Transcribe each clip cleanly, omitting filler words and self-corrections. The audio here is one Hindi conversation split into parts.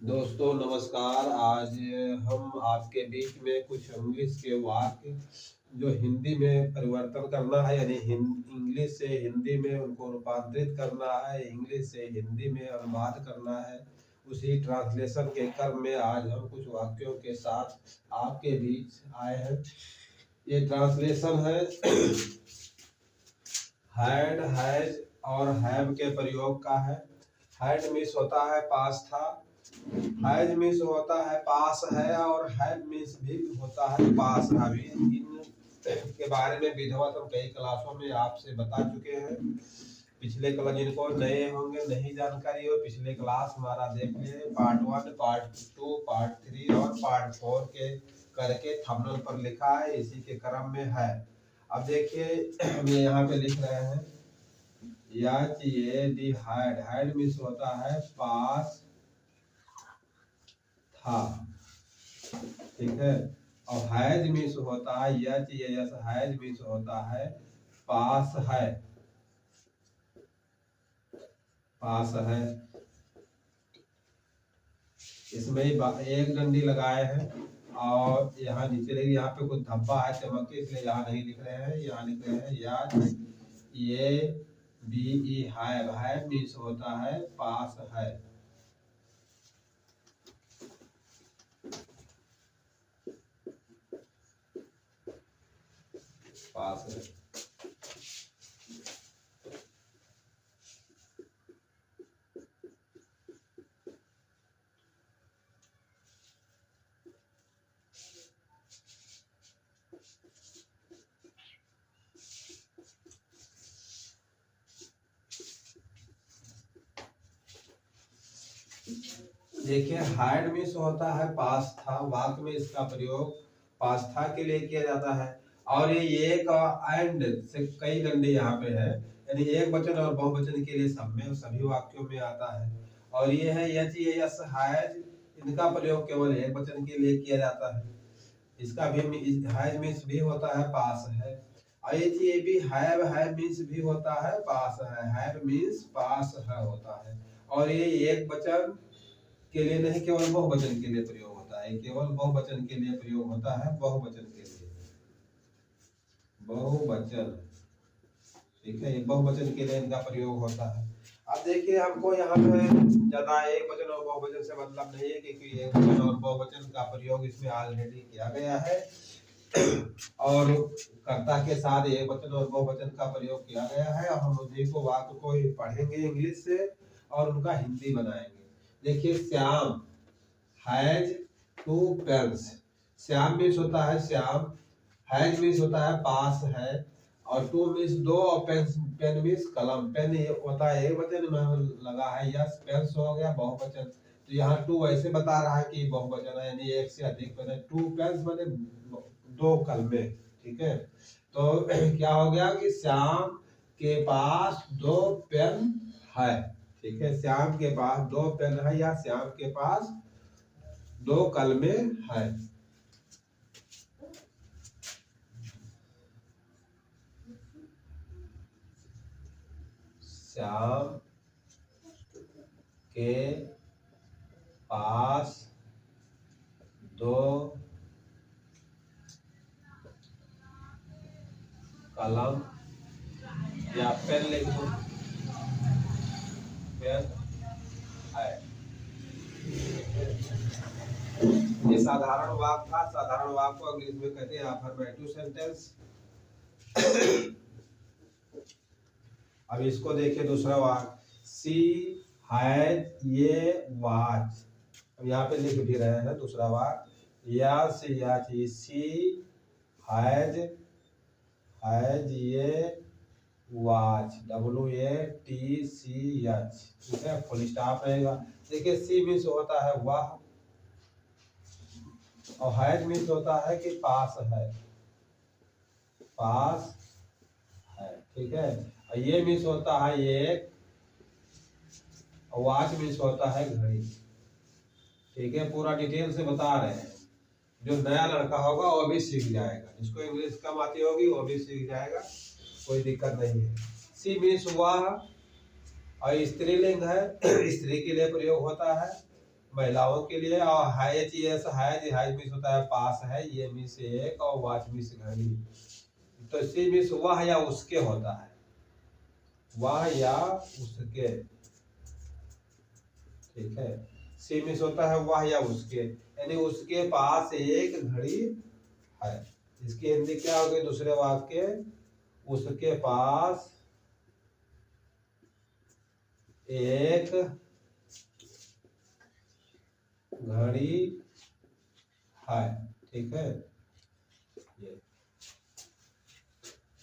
दोस्तों नमस्कार। आज हम आपके बीच में कुछ इंग्लिश के वाक्य जो हिंदी में परिवर्तन करना है, यानी इंग्लिश से हिंदी में उनको रूपांतरित करना है, इंग्लिश से हिंदी में अनुवाद करना है, उसी ट्रांसलेशन के क्रम में आज हम कुछ वाक्यों के साथ आपके बीच आए हैं। ये ट्रांसलेशन है हैड, हैज और हैव के प्रयोग का है। हैड मीन्स होता है पास था, हैज मीन्स होता है पास है, और हैव मीन्स भी होता है पास अभी। इन के बारे में विधिवत हम कई क्लासों में आपसे बता चुके हैं। पिछले क्लास जिनको नए होंगे, नहीं जानकारी हो, पिछले क्लास हमारा देख ले, पार्ट 1, पार्ट 2, पार्ट 3 और पार्ट 4 के करके थंबनेल पर लिखा है, इसी के क्रम में है। अब देखिए हम यहाँ पे लिख रहे हैं ये हैड, हैड मीन्स होता है पास था, ठीक है। और हैज मीन्स होता है यस, हैज मीन्स होता है पास है, पास है। इसमें एक डंडी लगाए हैं और यहाँ नीचे लगी, यहाँ पे कुछ धब्बा है चमक के, इसलिए यहाँ नहीं लिख रहे हैं, यहाँ लिख रहे हैं याद ये बी हैव, हैव मीन्स होता है पास है। पास है। देखिए हैड मीन्स होता है पास था, वाक्य में इसका प्रयोग पास था के लिए किया जाता है। और ये एक एंड से कई डंडे यहाँ पे है, यानी एक वचन और बहुवचन के लिए सब में सभी वाक्यों में आता है। और ये है यस, हैज, इनका प्रयोग केवल एक वचन के लिए किया जाता है। इसका भी हैज मीन्स भी होता है पास है। और ये भी हैव मीन्स भी होता है पास है, हैव मीन्स पास है होता है। और ये एक वचन के लिए नहीं, केवल बहुवचन के लिए प्रयोग होता है, केवल बहुवचन के लिए प्रयोग होता है, बहुवचन के लिए, बहुवचन, ठीक है। बहुवचन के लिए इनका प्रयोग होता है। अब देखिए हमको यहाँ पे ज्यादा एक वचन और बहुवचन से मतलब नहीं है, क्योंकि एक वचन और बहुवचन का प्रयोग इसमें ऑलरेडी किया गया है और कर्ता के साथ एक वचन और बहुवचन का प्रयोग किया गया है। और हम उन्हीं को वाक्य को ही पढ़ेंगे इंग्लिश से और उनका हिंदी बनाएंगे। देखिए Shyam has 2 pens, Shyam means होता है श्याम, हैज मीन्स होता है पास है, और 2 मीन्स 2, और पेन मीन्स कलम। पेन होता है एक वचन में लगा है, यस पेन्स हो गया बहुवचन। तो यहाँ 2 ऐसे बता रहा है कि बहुवचन है, यानी एक से अधिक पेन है। 2 पेन्स माने 2 कलमे, ठीक है। तो क्या हो गया कि श्याम के पास 2 पेन है, ठीक है। श्याम के पास 2 पेन है, या श्याम के पास 2 कलमे है। श्याम के पास 2 कलम या पेन लिख दो, पेन है। ये साधारण वाक्य था, साधारण वाक्य को इंग्लिश में कहते हैं अफर्मेटिव सेंटेंस। अब इसको देखिए दूसरा वाक्य, सी हैज ये वॉच। अब यहाँ पे लिख भी रहे हैं दूसरा वाक्य, यस सी हैज ये वॉच, WATCH, ठीक है, फुल स्टॉप रहेगा। देखिए सी मीन्स होता है वह, और हैज मीन्स होता है कि पास है, पास है, ठीक है। और ये मीन्स होता है एक, और वॉच मीन्स होता है घड़ी, ठीक है। पूरा डिटेल से बता रहे हैं, जो नया लड़का होगा वो भी सीख जाएगा, जिसको इंग्लिश कम आती होगी वो भी सीख जाएगा, कोई दिक्कत नहीं है। सी मीन्स वह, और स्त्रीलिंग है, स्त्री के लिए प्रयोग होता है। महिलाओं के लिए। और has yes has, has means होता है पास है, ये मीन्स एक, और वॉच मीन्स घड़ी। तो सी मीन्स वह या उसके होता है, वह या उसके, ठीक है। सी मीन्स होता है वह या उसके, यानी उसके पास एक घड़ी है। इसकी हिंदी क्या होगी दूसरे वाक्य, उसके पास एक घड़ी है, ठीक है। ये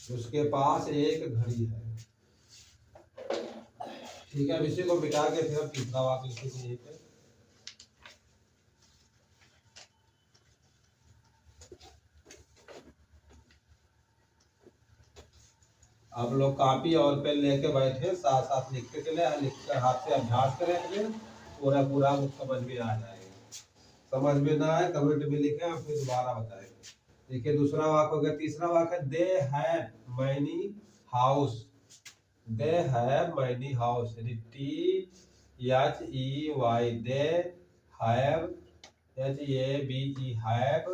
उसके पास एक घड़ी है, ठीक है। अब इसी को मिटा के फिर हम तीसरा वाक्य लिखेंगे यहीं पे। आप लोग कॉपी और पेन लेके बैठे, साथ साथ लिखते चले, लिखकर हाथ से अभ्यास करेंगे, पूरा पूरा समझ में आ जाएगा। समझ में ना आए कमेंट में लिखें, हम फिर दोबारा बताएंगे। देखिए दूसरा वाक्य हो गया। तीसरा वाक्य, they have many house, they have many house, THEY, they have, HAVE, have,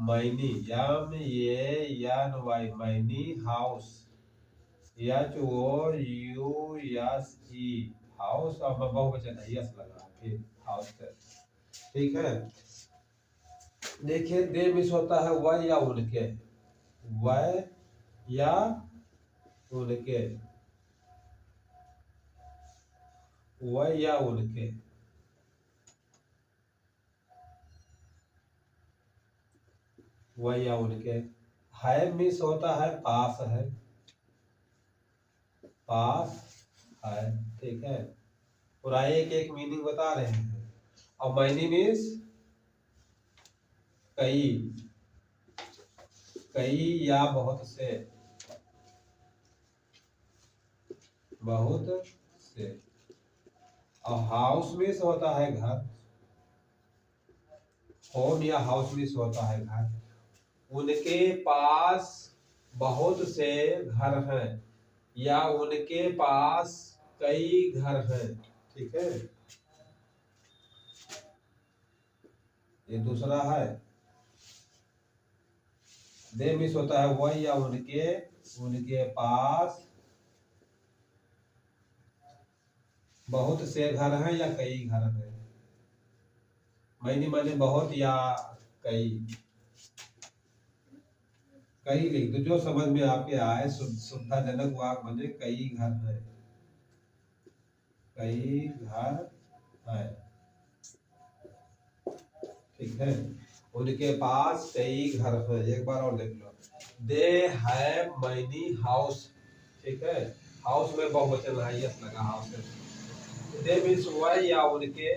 many, MANY, many house, HOUSE, house, और बहुवचन है, यस लगा फिर हाउस, ठीक है। देखिए दे मिस होता है वह या उनके, वह या उनके, वह या उनके, वह या उनके। है मिस होता है पास है, पास है, ठीक है। पूरा एक एक मीनिंग बता रहे हैं। और मैनी मीन्स कई, कई या बहुत से, बहुत से। और हाउस मीन्स होता है घर, होम या हाउस मीन्स होता है घर। उनके पास बहुत से घर हैं, या उनके पास कई घर हैं, ठीक है। ये दूसरा है। दे मिस होता है वह या उनके, उनके पास बहुत से घर हैं या कई घर हैं। मैंने माने बहुत या कई, कई लिख दो जो समझ में आपके आए। सुविधाजनक वाक्य बने, कई घर है, कई घर है, ठीक है। उनके पास कई घर है, एक बार और देख लो। दे हैव मैनी हाउस, ठीक है। हाउस में बहुवचन है, यस लगा हाउस में। दे मीन्स वह या उनके,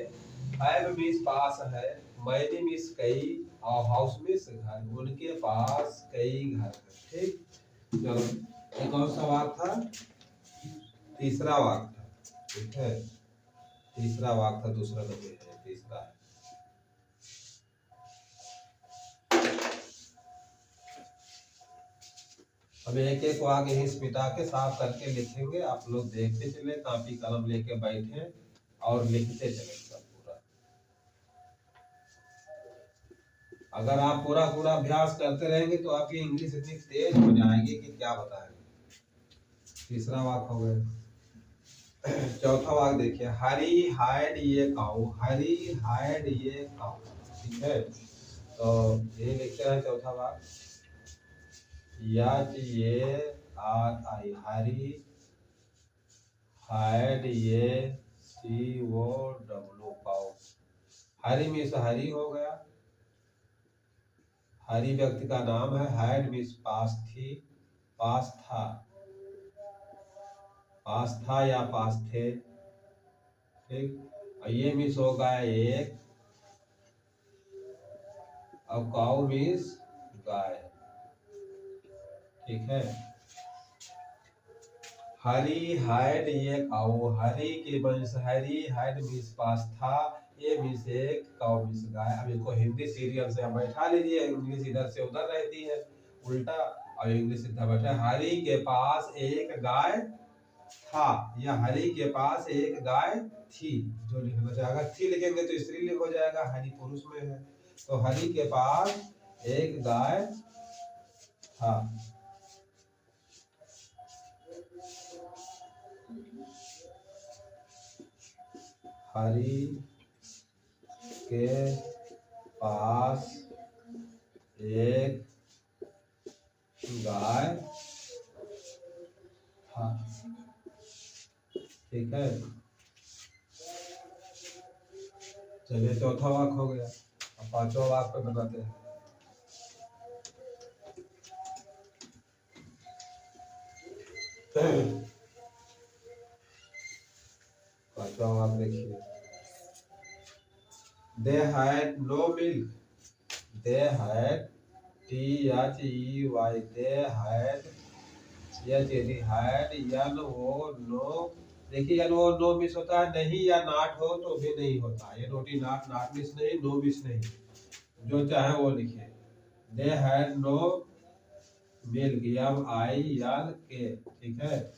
हैव मीन्स पास है, मैनी मीन्स कई, और हाउस मीन्स घर। उनके पास कई घर है, ठीक। चलो एक और सवाल था, तीसरा वाक्य था, ठीक है। तीसरा वाक्य था, दूसरा नंबर है, तीसरा है। अब एक एक वाक्य ही मिटा के साफ करके लिखेंगे। आप लोग देखते चले, कॉपी कलम लेके बैठे और लिखते चले सब पूरा। अगर आप पूरा पूरा अभ्यास करते रहेंगे तो आपकी इंग्लिश इतनी तेज हो जाएगी कि क्या बताएंगे। तीसरा वाक्य हो गया। चौथा वाक्य देखिए, हरी हाइड ये काऊ, हरी हाइड ये काऊ, ठीक है। तो ये लिखते हैं चौथा वाक्य, HARI, हरी, हाइड ये COW, काऊ। हरी मीन्स हरी हो गया, हरी व्यक्ति का नाम है। हाइड मीन्स पास थी, पास था, पास था या पास थे, ठीक। और ये मीन्स हो गया एक, और काऊ मीन्स गाय, ठीक है। हरी हाइड ये काऊ, हरी के मीन्स हरी, हाइड मीन्स पास था, ये मीन्स एक, काऊ मीन्स गाय। अब इसको हिंदी सीरियल से हम बैठा लीजिए, इंग्लिश इधर से उधर रहती है उल्टा, और इंग्लिश इधर बैठा। हरी के पास एक गाय था, या हरि के पास एक गाय थी, जो लिखना चाहेगा। थी लिखेंगे तो स्त्रीलिंग हो जाएगा, हरि पुरुष में है, तो हरि के पास एक गाय था। हरि के पास एक गाय था। ठीक है, चलिए चौथा वाक्य हो गया। अब पांचवा वाक्य पे बताते हैं। पांचवा वाक्य देखिए, they had no milk, they had, THEY, they had, had, no. देखिए नो मिस होता है, नहीं या नॉट हो तो भी नहीं होता, ये नोटी नॉट, नॉट मिस नहीं, नो मिस नहीं, जो चाहे वो लिखे। They had no milk, MILK, ठीक है।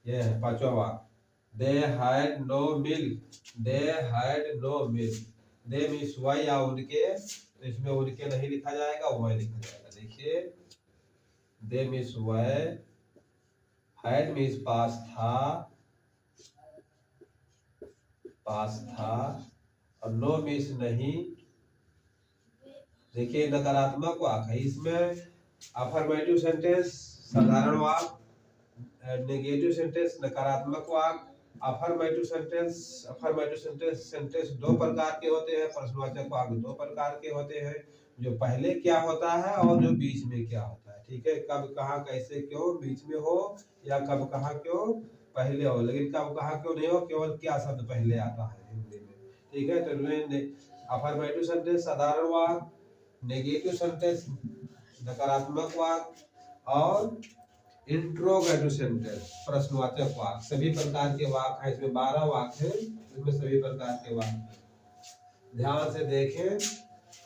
ये है पांचवा वाक्य, they had no milk, they had no milk. They means वह या उनके, तो इसमें उनके नहीं लिखा जाएगा, वह लिखा जाएगा। देखिए दे मीन्स वह, हैड मीन्स पास था, पास था, और नो मीन्स नहीं। देखिए नकारात्मक वाक्य है, इसमें अफर्मेटिव सेंटेंस साधारण वाक्य, नेगेटिव सेंटेंस नकारात्मक वाक्य। अफर्मेटिव सेंटेंस दो प्रकार के होते हैं, प्रश्नवाचक वाक्य दो प्रकार के होते हैं, जो पहले क्या होता है और जो बीच में क्या होता है। ठीक है, कब कहाँ कैसे क्यों बीच में हो, या कब कहाँ क्यों पहले हो, लेकिन कब कहाँ क्यों नहीं हो, केवल क्या शब्द पहले आता है हिंदी में। ठीक है, तो अफर्मेटिव सेंटेंस साधारण वाक्य, नेगेटिव सेंटेंस नकारात्मक वाक्य, और इंट्रोगेटिव सेंटेंस प्रश्नवाचक वाक्य। सभी प्रकार के वाक्य है, इसमें 12 वाक्य है, इसमें सभी प्रकार के वाक्य। ध्यान से देखें,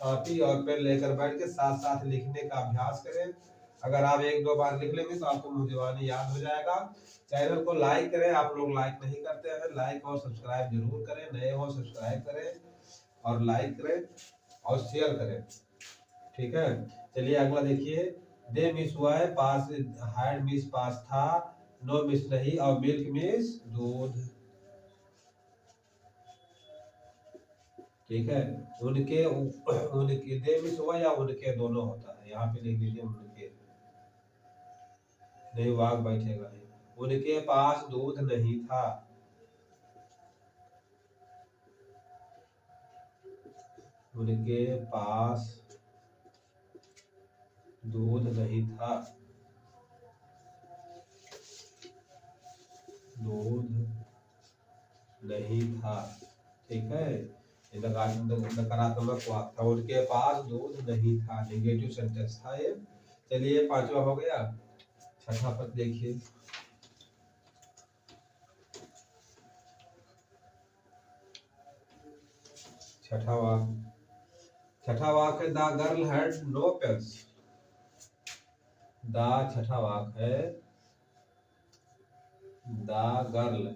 कॉपी और पेन लेकर बैठ के साथ साथ लिखने का अभ्यास करें। अगर आप एक दो बार लिख लेंगे तो आपको मुंहजबानी याद हो जाएगा। चैनल को लाइक करें, आप लोग लाइक नहीं करते हैं, लाइक और सब्सक्राइब जरूर करें, नए हो सब्सक्राइब करें और लाइक करें और शेयर करें। ठीक है, चलिए अगला देखिए, दे मिस हुआ है, पास हैड मिस पास था, नो मिस नहीं, और मिल्क मिस दूध। ठीक है, उनके उनके दे मिस हुआ या उनके दोनों होता है, यहाँ पे लिख लीजिए उनके, नहीं वाक बैठेगा नहीं। उनके पास दूध नहीं था, उनके पास दूध नहीं था, दूध नहीं था। ठीक है, नकारात्मक वाक्य था, उनके पास दूध नहीं था, नेगेटिव सेंटेंस था ये। चलिए पांचवा हो गया, छठा पद देखिए। छठा वाक्य, the girl had no pens. The छठा वाक्य है, the girl,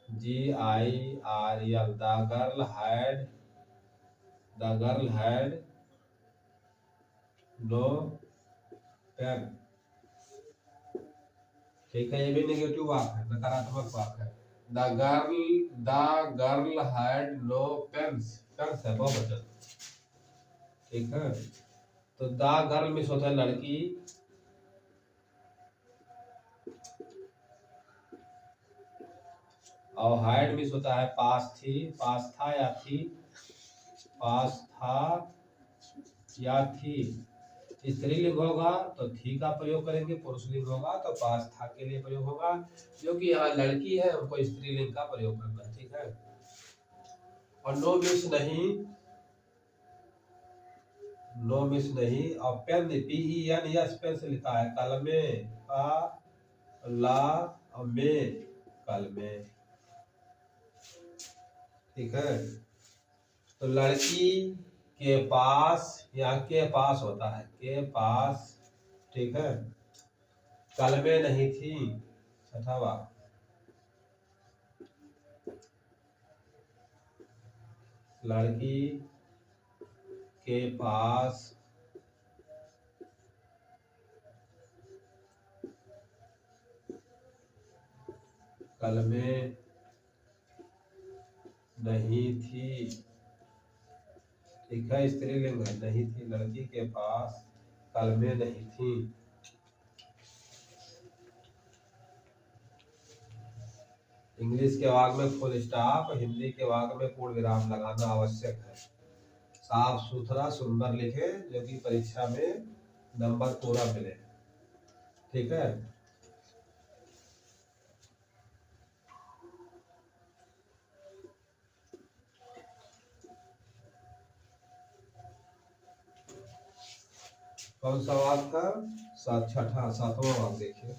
GIRL, the girl had no pen. ठीक है, ये भी नेगेटिव वाक्य है, नकारात्मक वाक्य है। The girl had no pens, pens है बहुवचन। ठीक है, तो द गर्ल में होता है लड़की, और हाइड मिस होता है पास थी, पास था या थी, पास था या थी। स्त्रीलिंग होगा तो थी का प्रयोग करेंगे, पुरुषलिंग होगा तो पास था के लिए प्रयोग होगा। जो कि यहाँ लड़की है उनको स्त्रीलिंग का प्रयोग करना है। ठीक है, और नो मिस नहीं, नो मिस नहीं, और पेन PEN यस पेन से लिखा है, कलमे का ला में, कलमे। ठीक है, तो लड़की के पास, यहाँ के पास होता है, के पास। ठीक है, कलमे नहीं थी, छठा वाक्य, लड़की के पास कलमें नहीं थी। ठीक है, स्त्रीलिंग है, नहीं थी, लड़की के पास कलमें नहीं थी। इंग्लिश के वाक्य में फुल स्टॉप, हिंदी के वाक्य में पूर्ण विराम लगाना आवश्यक है। साफ सुथरा सुंदर लिखे जो कि परीक्षा में नंबर पूरा मिले। ठीक है, कौन सा वाक्य था? छठा सातवां वाक्य देखिए।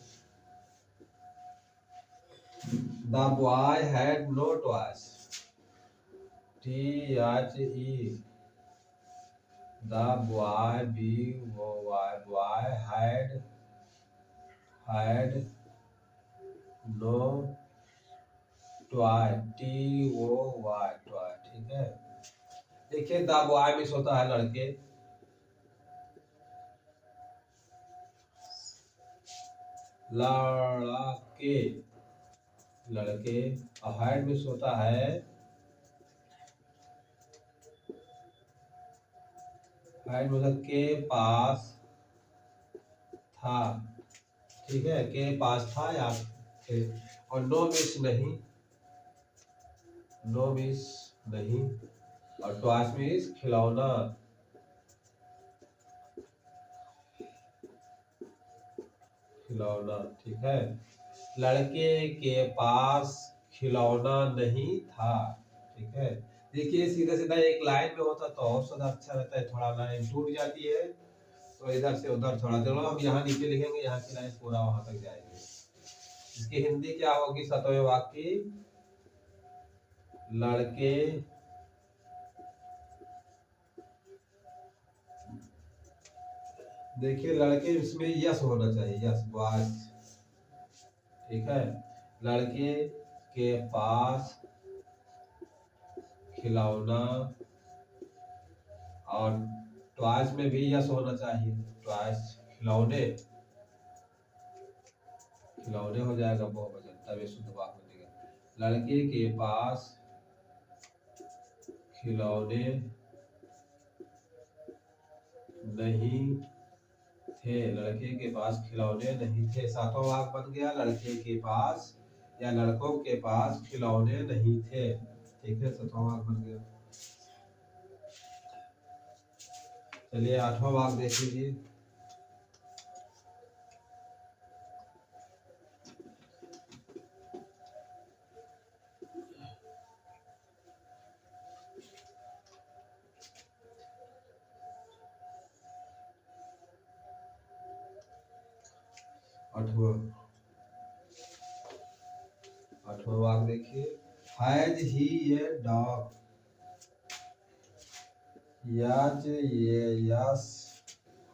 The boy had no toys. THE the boy boy had no toy TOY toy। ठीक है, देखिए द बॉय मिस होता है लड़के, लड़के लड़के, और हैड मिस होता है हैड मतलब के पास था। ठीक है, के पास था या थे। और नो मिस नहीं, नो मिस नहीं, और टॉयज मिस खिलौना। खिलौना, ठीक है, लड़के के पास खिलौना नहीं था। ठीक है, देखिए सीधा सीधा एक लाइन में होता तो और ज्यादा अच्छा रहता है, थोड़ा लाइन टूट जाती है तो इधर से उधर थोड़ा, चलो हम यहाँ नीचे लिखेंगे, यहाँ की लाइन पूरा वहां तक जाएगी। इसकी हिंदी क्या होगी सातवें वाक्य की? लड़के देखिए लड़के इसमें यस होना चाहिए, यस बॉयज। ठीक है, लड़के के पास खिलौना, और ट्वाइस में भी यस होना चाहिए, ट्वाइस खिलौने, खिलौने हो जाएगा बहुवचन, तभी शुद्ध वाक्य बनेगा। लड़के के पास खिलौने नहीं थे, लड़के के पास खिलौने नहीं थे। सातवां वाक्य बन गया, लड़के के पास या लड़कों के पास खिलौने नहीं थे। ठीक है, सातवां वाक्य बन गया। चलिए आठवां वाक्य देख लीजिए। आठवां वाक्य देखिए, हैज ही ए डॉग। यज ये यस,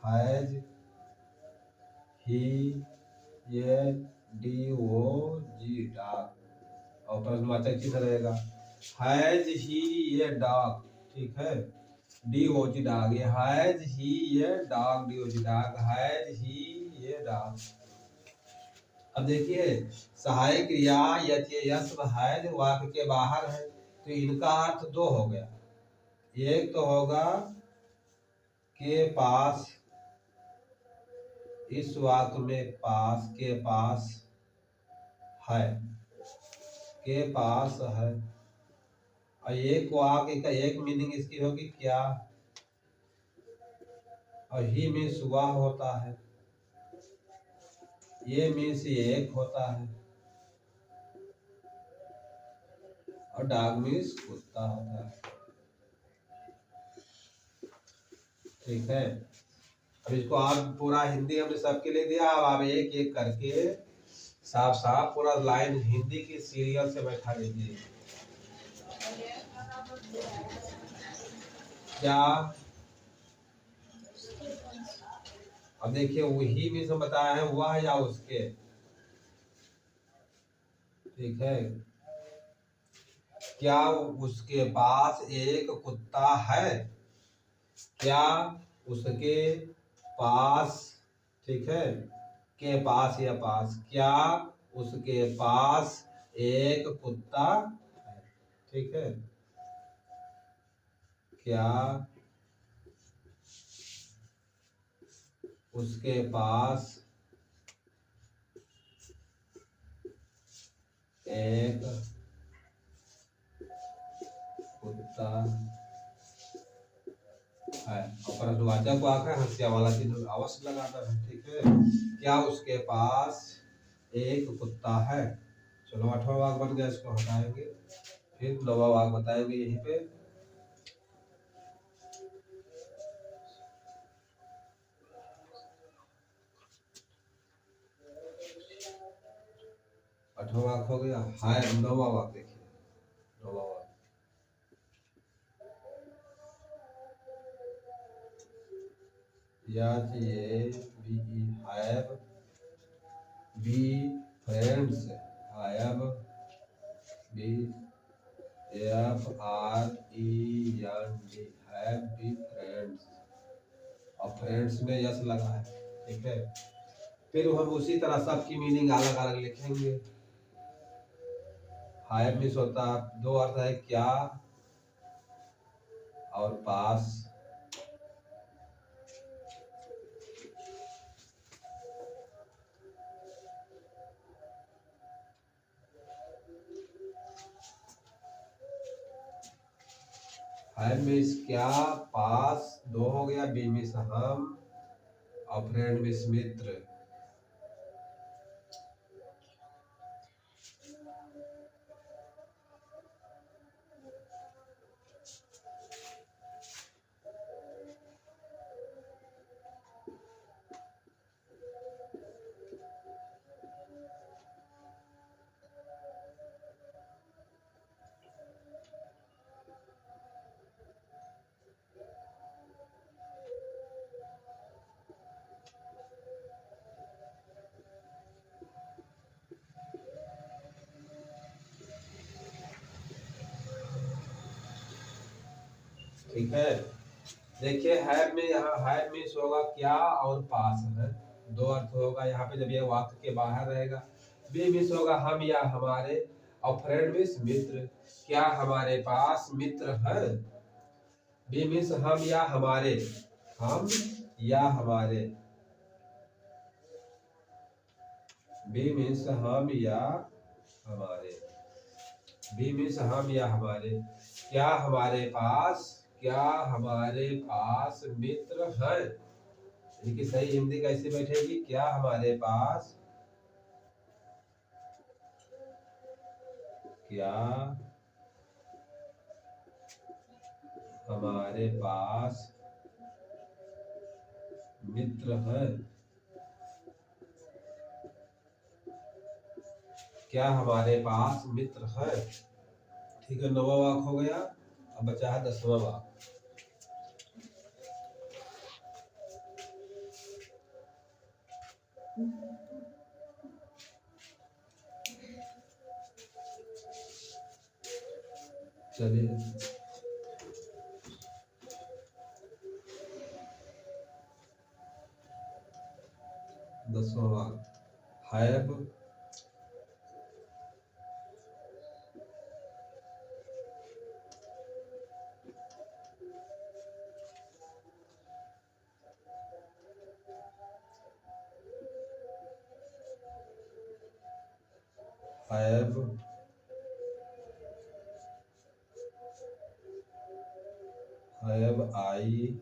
हैज ही ये DOG डॉग, और प्रश्नवाचक चिन्ह रहेगा। हैज ही ये डॉग, ठीक है, DOG डॉग, ये हैज ही ये dog, DOG dog, has he ये डॉग। अब देखिए सहायक क्रिया यस हैज वाक्य के बाहर है तो इनका अर्थ दो हो गया। एक तो होगा के पास, इस वाक्य में पास, के पास है, के पास है, और एक वाक्य का एक मीनिंग इसकी होगी क्या, और ही मीन्स वह होता है, ये मीन्स एक होता है, और डॉग मीन्स कुत्ता होता है। ठीक है, अब इसको आप पूरा हिंदी हमने सबके लिए दिया, अब आप एक एक करके साफ साफ पूरा लाइन हिंदी की सीरियल से बैठा लीजिए। क्या अब देखिए वही भी सब बताया है, वह या उसके। ठीक है, क्या उसके पास एक कुत्ता है? क्या उसके पास, ठीक है, के पास या पास, क्या उसके पास एक कुत्ता है? ठीक है, क्या उसके पास एक कुत्ता है? और प्रश्नवाचक को आकर हंसिया वाला चिन्ह अवश्य लगाना है। ठीक है, क्या उसके पास एक कुत्ता है? चलो 8वां वाक्य बन गया, इसको हटाएंगे, फिर 9वां वाक्य बताएंगे यहीं पे। आठवां वाक्य हो गया, हाय 9वां वाक्य देखिए, 9वां वाक्य, yes we have be friends, have be FREND, have be friends, और फ्रेंड्स में यस लगा है। ठीक है, फिर हम उसी तरह सबकी मीनिंग अलग अलग लिखेंगे। हायर मिस होता है, दो अर्थ है, क्या और पास। हायर मिस क्या, पास, दो हो गया, बी मिस हम, और फ्रेंड मिस मित्र। ठीक है, देखिए हैव में, यहाँ हैव मिस होगा क्या और पास है, दो अर्थ होगा यहाँ पे जब ये वाक्य के बाहर रहेगा। बी मिस होगा हम या हमारे, और फ्रेंड मिस मित्र, क्या हमारे पास मित्र है? बी मिस हम या हमारे, हम या हमारे, बी मिस हम या हमारे, बी मिस हम या हमारे, क्या हमारे पास, क्या हमारे पास मित्र है? इनकी सही हिंदी कैसे बैठेगी? क्या हमारे पास, क्या हमारे पास मित्र है? क्या हमारे पास मित्र है? ठीक है, 9वां वाक्य हो गया, अब बचा है 10वां वाक्य। चलिए 10वां वाक्य, have have I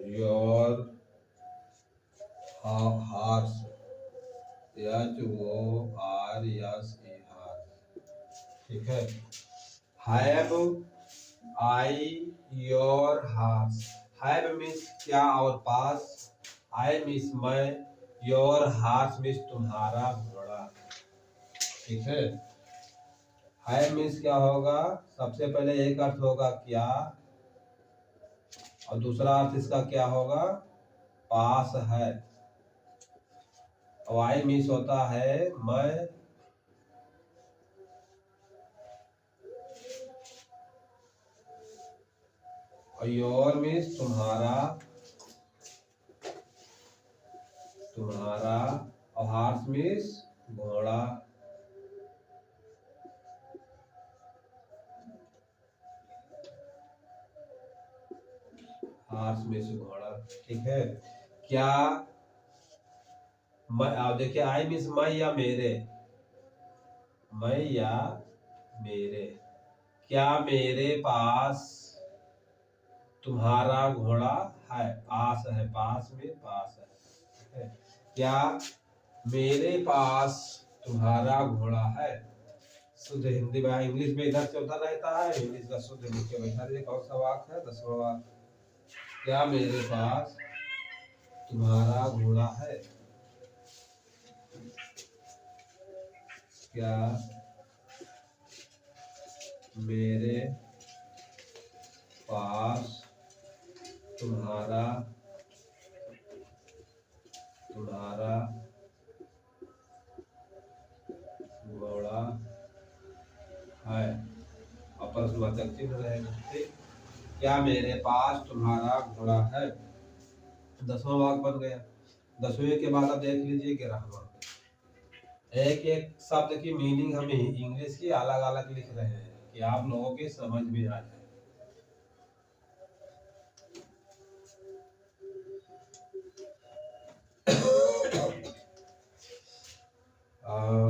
your horse, HORSE, ठीक है, have I your horse, have means क्या और पास, I मीन्स मैं, your horse मीन्स तुम्हारा घोड़ा। ठीक है, है मीन्स क्या होगा, सबसे पहले एक अर्थ होगा क्या, और दूसरा अर्थ इसका क्या होगा, पास है, और आई मीन्स होता है मैं और योर मीन्स तुम्हारा, तुम्हारा, और हॉर्स मीन्स घोड़ा। हॉर्स मीन्स घोड़ा, ठीक है। क्या मैं, आप देखिए आई मीन्स मैं या मेरे, मैं या मेरे। क्या मेरे पास तुम्हारा घोड़ा है, पास है, पास में पास है। क्या मेरे पास तुम्हारा घोड़ा है। शुद्ध हिंदी में, इंग्लिश में इधर से उधर रहता है, इंग्लिश का शुद्ध लिख के बैठा दीजिए। कौन सा वाक्य है, 10वां वाक्य। क्या मेरे पास तुम्हारा घोड़ा है। क्या मेरे पास तुम्हारा, तुम्हारा घोड़ा है, और प्रश्नवाचक चिन्ह रहेगा, ठीक। क्या मेरे पास तुम्हारा घोड़ा है, 10वां वाक्य बन गया। 10वें के बाद अब देख लीजिए 11वां। एक एक शब्द की मीनिंग हम इंग्लिश की अलग अलग लिख रहे हैं कि आप लोगों के समझ में आ जाए।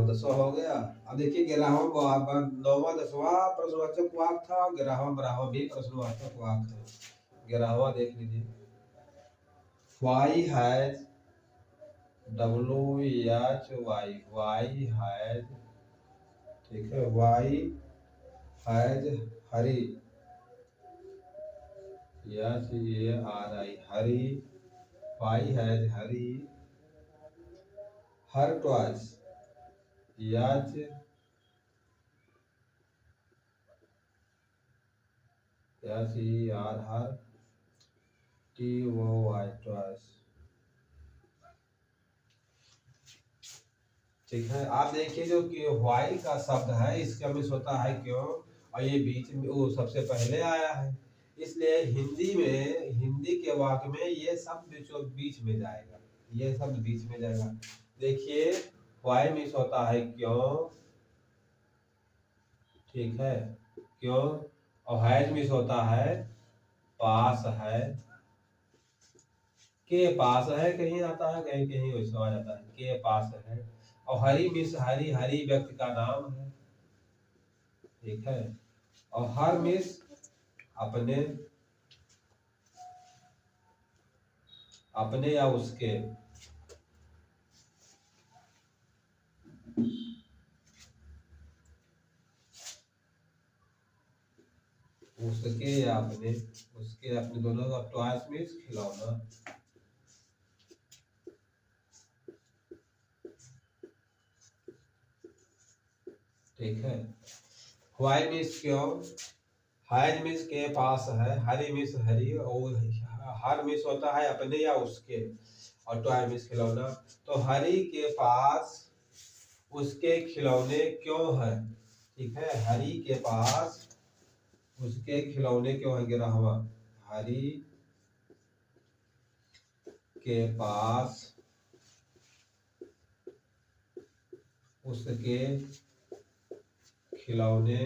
दसवां हो गया। अब देखिए 11वां, 9वां 10वां प्रश्नवाचक वाक्य था, 11वां 12वां भी प्रश्नवाचक वाक्य है। 11वां देख लीजिए। Why has, WHY, why has, ठीक है। Why has Hari, HARI, Hari. Why has Hari her twice, her, TOY twice, ठीक है। आप देखिए जो कि वाई का शब्द है, इसका मिस होता है क्यों, और ये बीच में, वो सबसे पहले आया है, इसलिए हिंदी में, हिंदी के वाक्य में ये शब्द बीच में जाएगा, ये शब्द बीच में जाएगा। देखिए वाई मिस होता है क्यों, ठीक है, क्यों, और हैज मिस होता है पास है, के पास है, कहीं आता है, कहीं कहीं वैसा आ जाता है, के पास है। और हरी मिस हरी, हरी व्यक्ति का नाम है, ठीक है। और हर मिस अपने, अपने या उसके, उसके या अपने, उसके अपने, दोनों का ट्वाइस मीन्स खिलौना, ठीक है। व्हाई मीन्स क्यों, हैज मीन्स के पास है, हरी मीन्स हरी, और हर मीन्स होता है अपने या उसके, और टॉय मीन्स खिलौना। तो हरी के पास उसके खिलौने क्यों है, ठीक है। हरी के पास उसके खिलौने क्यों है, 11वां। हरी के पास उसके खिलौने,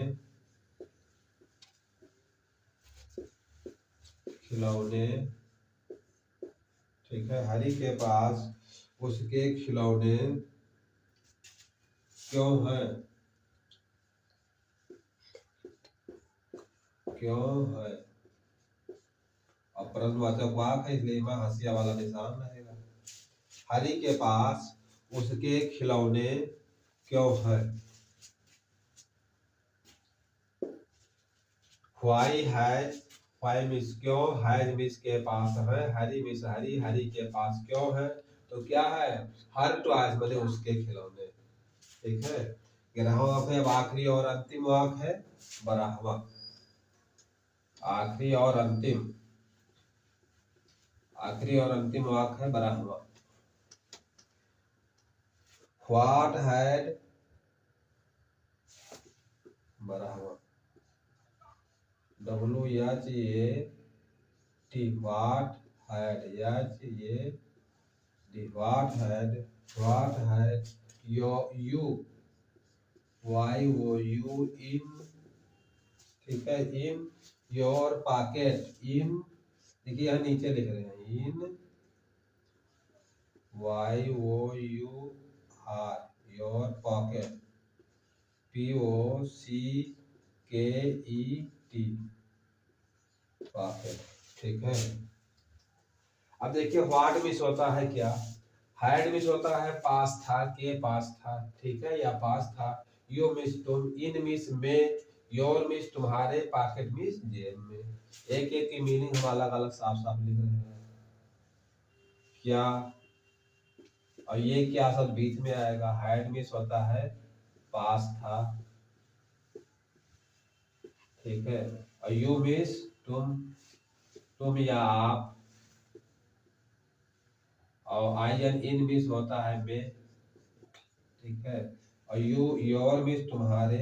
खिलौने, ठीक है। हरी के पास उसके खिलौने क्यों है, क्यों है, और प्रश्नवाचक वाक्य है, इसलिए वहां हंसिया वाला निशान रहेगा। हरी के पास उसके खिलौने क्यों है। व्हाई हैज, व्हाई मीन्स क्यों, हैज मीन्स के पास है, हरी मीन्स हरी, हरी के पास क्यों है, तो क्या है, हर ट्वाइस बने उसके खिलौने, ठीक है। 11वां वाक्य। अब आखिरी और अंतिम वाक्य है 12वां, आखिरी और अंतिम, आखिरी और अंतिम वाक्य है 12वां। व्हाट हैड, 12वां, WHA T, what had, H A D, what had you, Y O U, in, ठीक है, इन योर पॉकेट, इन देखिए यहाँ नीचे लिख रहे हैं, in Y O U R your pocket, P O C K E T, pocket, ठीक है। अब देखिए व्हाट मिस होता है क्या, हैड मिस होता है पास था, के पास था, ठीक है, या पास था, यू मिस तुम, इन मिस में, योर मिस तुम्हारे, पॉकेट मिस जेब में। एक एक की मीनिंग हम अलग अलग साफ साफ लिख रहे हैं क्या। और ये क्या सब बीच में आएगा, हैड मिस होता है पास था, ठीक है, और यू मिस तुम या आप, और आई एन इन मिस होता है में, ठीक है, और यू योर मिस तुम्हारे,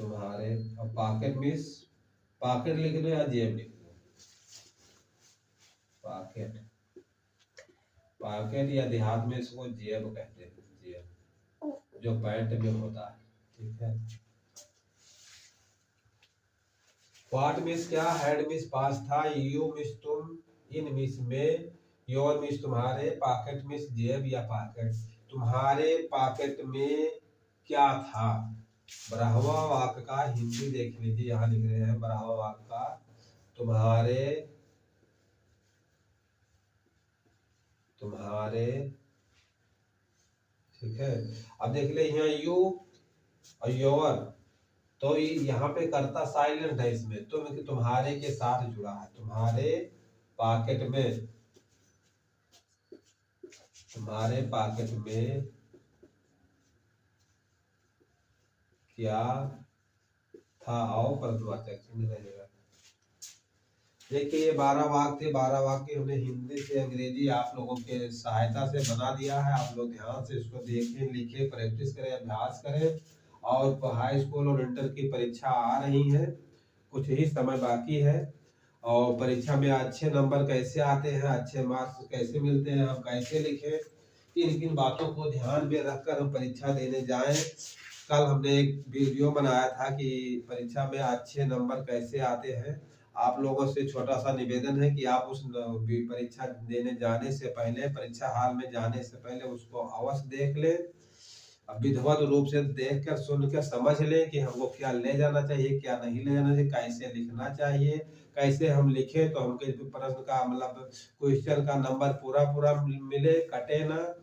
और पॉकेट मिस, पॉकेट लिख दो या जेब लिख दो, पॉकेट, पॉकेट या देहात में इसको जेब कहते हैं, जेब जो पैंट में होता है, ठीक है। व्हाट मिस क्या, हैड मिस पास था, यू मिस तुम, इन मिस में, योर मिस तुम्हारे, पॉकेट मिस जेब या पॉकेट। तुम्हारे पॉकेट में क्या था, बराहवा वाक्य का हिंदी देख लीजिए, यहाँ लिख रहे हैं बराहवा वाक्य का, तुम्हारे, ठीक है। अब देख ले यहाँ यू और योर, तो यहाँ पे करता साइलेंट है इसमें, तुम्हारे के साथ जुड़ा है, तुम्हारे पॉकेट में, तुम्हारे पॉकेट में क्या था, आओ परद्वाचक चिन्ह रहेगा। देखिए ये 12 वाक्य थे, 12 वाक्य हमने हिंदी से अंग्रेजी आप लोगों के सहायता से बना दिया है। आप लोग ध्यान से इसको देखें, लिखें, प्रैक्टिस करें, अभ्यास करें। और हाई स्कूल और इंटर की परीक्षा आ रही है, कुछ ही समय बाकी है। और परीक्षा में अच्छे नंबर कैसे आते हैं, अच्छे मार्क्स कैसे मिलते हैं, हम कैसे लिखें, किन किन बातों को ध्यान में रखकर हम परीक्षा देने जाएं। कल हमने एक वीडियो बनाया था कि परीक्षा में अच्छे नंबर कैसे आते हैं। आप लोगों से छोटा सा निवेदन है कि आप उस परीक्षा देने जाने से पहले, परीक्षा हाल में जाने से पहले उसको अवश्य देख लें, विधिवत रूप से देख कर सुन कर समझ लें कि हमको क्या ले जाना चाहिए, क्या नहीं ले जाना चाहिए, कैसे लिखना चाहिए, कैसे हम लिखें तो हमको प्रश्न का मतलब क्वेश्चन का नंबर पूरा पूरा मिले, कटे ना,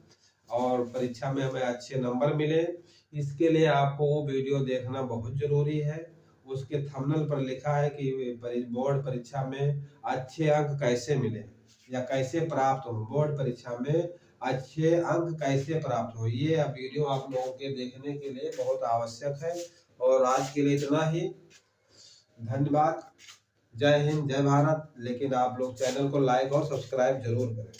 और परीक्षा में हमें अच्छे नंबर मिले। इसके लिए आपको वो वीडियो देखना बहुत जरूरी है। उसके थंबनेल पर लिखा है कि बोर्ड परीक्षा में अच्छे अंक कैसे मिले या कैसे प्राप्त हो, बोर्ड परीक्षा में अच्छे अंक कैसे प्राप्त हो। ये वीडियो आप लोगों के देखने के लिए बहुत आवश्यक है। और आज के लिए इतना ही, धन्यवाद, जय हिंद, जय भारत। लेकिन आप लोग चैनल को लाइक और सब्सक्राइब जरूर करें।